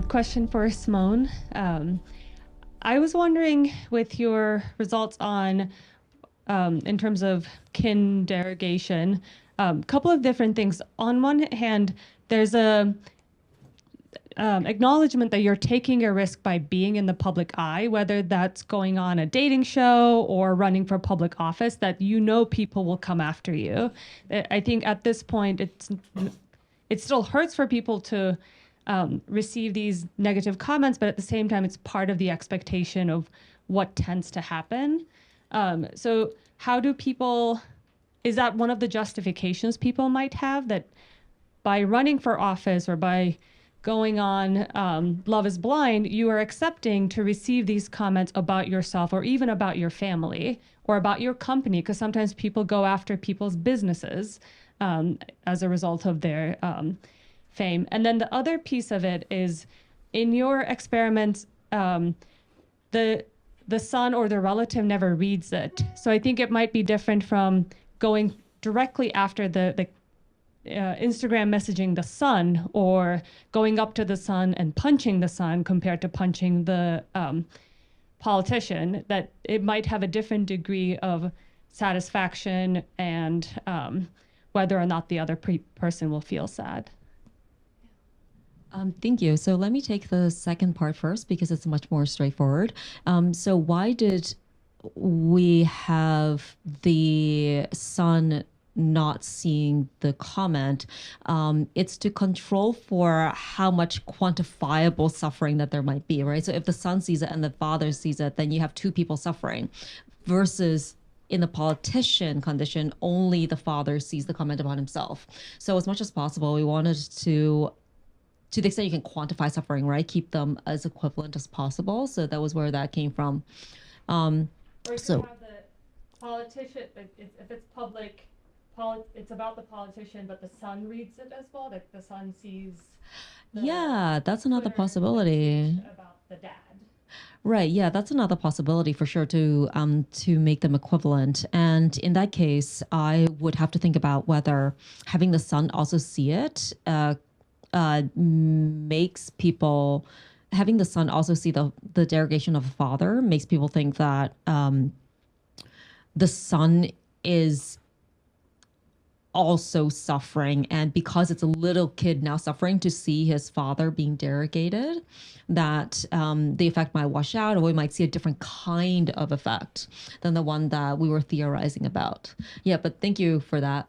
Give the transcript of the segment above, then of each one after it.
Question for Simone. I was wondering, with your results on, in terms of kin derogation, a couple of different things. On one hand, there's a acknowledgement that you're taking a risk by being in the public eye, whether that's going on a dating show or running for public office, that you know people will come after you. I think at this point, it still hurts for people to receive these negative comments, but at the same time, it's part of the expectation of what tends to happen. So how do people, is that one of the justifications people might have, that by running for office or by going on Love is Blind, you are accepting to receive these comments about yourself or even about your family or about your company? Because sometimes people go after people's businesses as a result of their fame. And then the other piece of it is, in your experiments, the son or the relative never reads it. So I think it might be different from going directly after the Instagram messaging the son, or going up to the son and punching the son, compared to punching the politician, that it might have a different degree of satisfaction and whether or not the other person will feel sad. Thank you. So let me take the second part first, because it's much more straightforward. So why did we have the son not seeing the comment? It's to control for how much quantifiable suffering that there might be, right? So if the son sees it and the father sees it, then you have two people suffering, versus in the politician condition, only the father sees the comment about himself. So as much as possible, we wanted to the extent you can quantify suffering, right, keep them as equivalent as possible. So that was where that came from. Or so you have the politician, if it's public, it's about the politician, but the son reads it as well, that the son sees. Yeah, that's another possibility. About the dad. Right. Yeah, that's another possibility for sure, to make them equivalent. And in that case, I would have to think about whether having the son also see it makes people, having the son also see the derogation of the father makes people think that the son is also suffering, and because it's a little kid now suffering to see his father being derogated, that the effect might wash out, or we might see a different kind of effect than the one that we were theorizing about. Yeah, but thank you for that.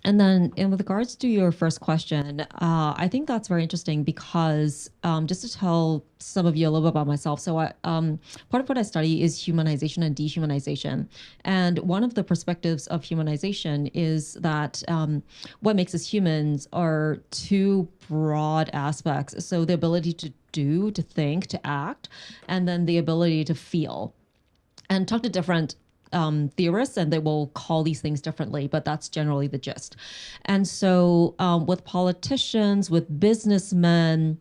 And then with regards to your first question, I think that's very interesting, because just to tell some of you a little bit about myself. So part of what I study is humanization and dehumanization. And one of the perspectives of humanization is that what makes us humans are two broad aspects. So the ability to do, to think, to act, and then the ability to feel. And talk to different theorists, and they will call these things differently, but that's generally the gist. And so with politicians, with businessmen,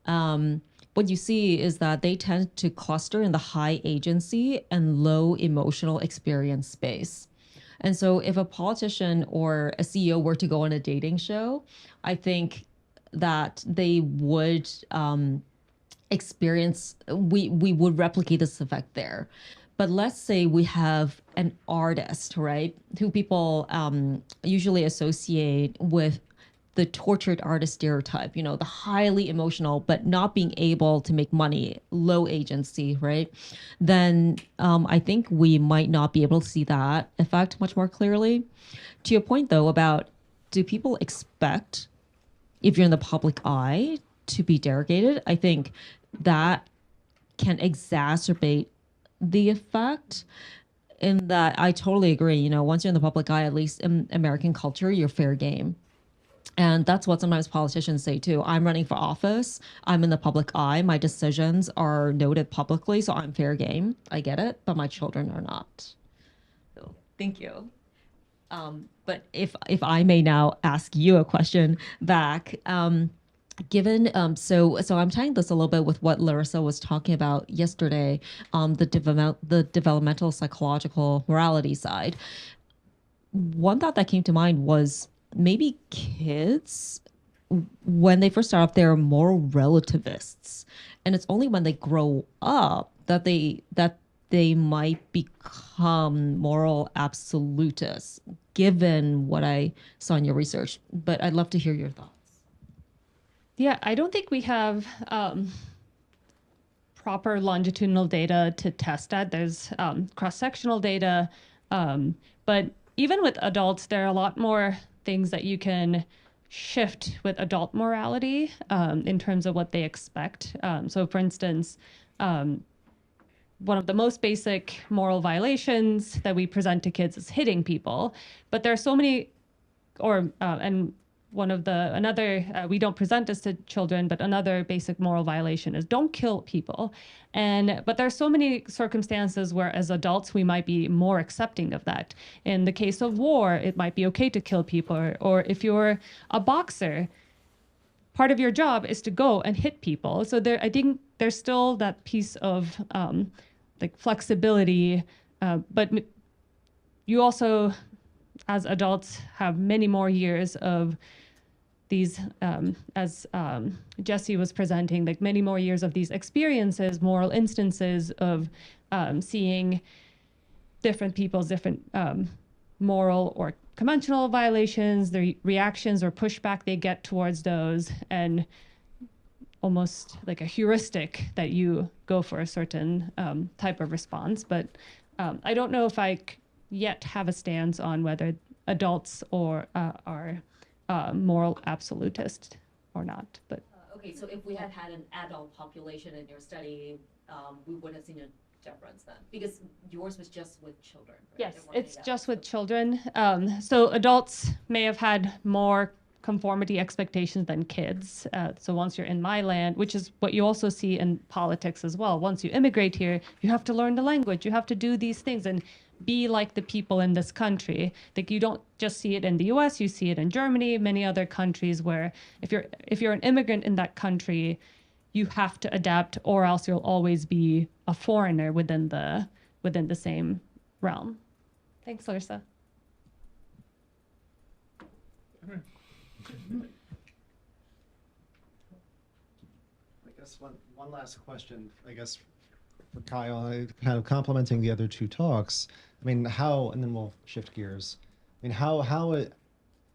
what you see is that they tend to cluster in the high agency and low emotional experience space. And so if a politician or a CEO were to go on a dating show, I think that they would experience, we would replicate this effect there. But let's say we have an artist, right, who people usually associate with the tortured artist stereotype, you know, the highly emotional, but not being able to make money, low agency, right? Then I think we might not be able to see that effect much more clearly. To your point, though, about, do people expect, if you're in the public eye, to be derogated? I think that can exacerbate the effect, in that I totally agree. You know, once you're in the public eye, at least in American culture, you're fair game. And that's what sometimes politicians say too. I'm running for office. I'm in the public eye. My decisions are noted publicly, so I'm fair game. I get it, but my children are not. So thank you. But if I may now ask you a question back, given so I'm tying this a little bit with what Larissa was talking about yesterday, the developmental psychological morality side. One thought that came to mind was, maybe kids when they first start off, they're moral relativists, and it's only when they grow up that they might become moral absolutists, given what I saw in your research. But I'd love to hear your thoughts. Yeah, I don't think we have proper longitudinal data to test that. There's cross-sectional data, but even with adults, there are a lot more things that you can shift with adult morality in terms of what they expect. So for instance, one of the most basic moral violations that we present to kids is hitting people, but there are so many, and we don't present this to children, but another basic moral violation is don't kill people. But there are so many circumstances where as adults, we might be more accepting of that. In the case of war, it might be okay to kill people. Or if you're a boxer, part of your job is to go and hit people. So I think there's still that piece of like flexibility, but you also, as adults, have many more years of these, as Jesse was presenting, like many more years of these experiences, moral instances of seeing different people's different moral or conventional violations, the reactions or pushback they get towards those, and almost like a heuristic that you go for a certain type of response. But I don't know if I yet have a stance on whether adults are moral absolutist or not. But okay, so if we had an adult population in your study, we would have seen a difference then, because yours was just with children, right? Yes, it's just with children. So adults may have had more conformity expectations than kids. So once you're in my land, which is what you also see in politics as well, once you immigrate here, you have to learn the language, you have to do these things and be like the people in this country. Like you don't just see it in the US, you see it in Germany, many other countries where if you're an immigrant in that country, you have to adapt or else you'll always be a foreigner within the same realm. Thanks, Larissa. I guess one last question, I guess, for Kyle, kind of complementing the other two talks. I mean, and then we'll shift gears. I mean,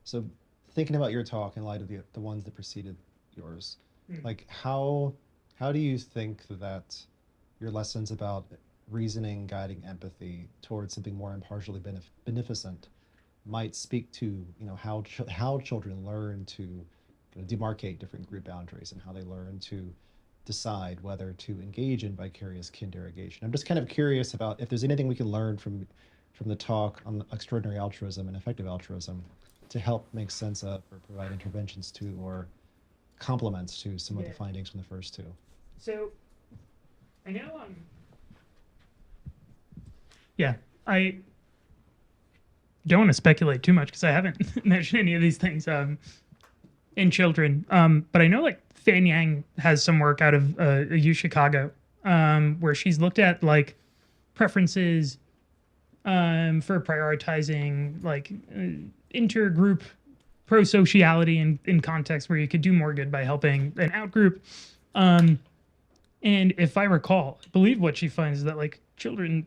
so thinking about your talk in light of the ones that preceded yours, like how do you think that your lessons about reasoning, guiding empathy towards something more impartially beneficent might speak to, how children learn to demarcate different group boundaries and how they learn to decide whether to engage in vicarious kin derogation. I'm just kind of curious about if there's anything we can learn from the talk on extraordinary altruism and effective altruism to help make sense of or provide interventions to or complements to some of the findings from the first two. So I know I don't want to speculate too much because I haven't mentioned any of these things in children. But I know like Fan Yang has some work out of U Chicago where she's looked at like preferences for prioritizing like intergroup pro-sociality in contexts where you could do more good by helping an outgroup. And if I recall, I believe what she finds is that like children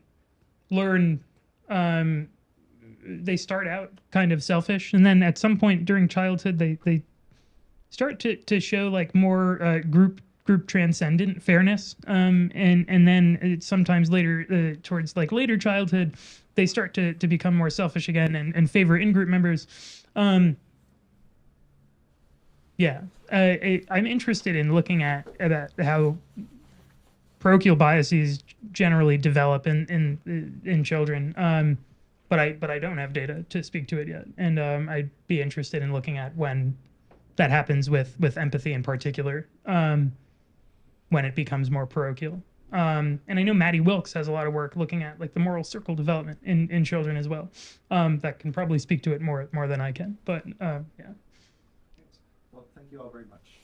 learn, they start out kind of selfish, and then at some point during childhood, they start to show like more group transcendent fairness, and then sometimes later towards like later childhood, they start to become more selfish again and favor in-group members. I'm interested in looking at how parochial biases generally develop in children, but I don't have data to speak to it yet, and I'd be interested in looking at when that happens with empathy in particular, when it becomes more parochial. And I know Maddie Wilkes has a lot of work looking at like the moral circle development in children as well. That can probably speak to it more than I can. But yeah. Well, thank you all very much.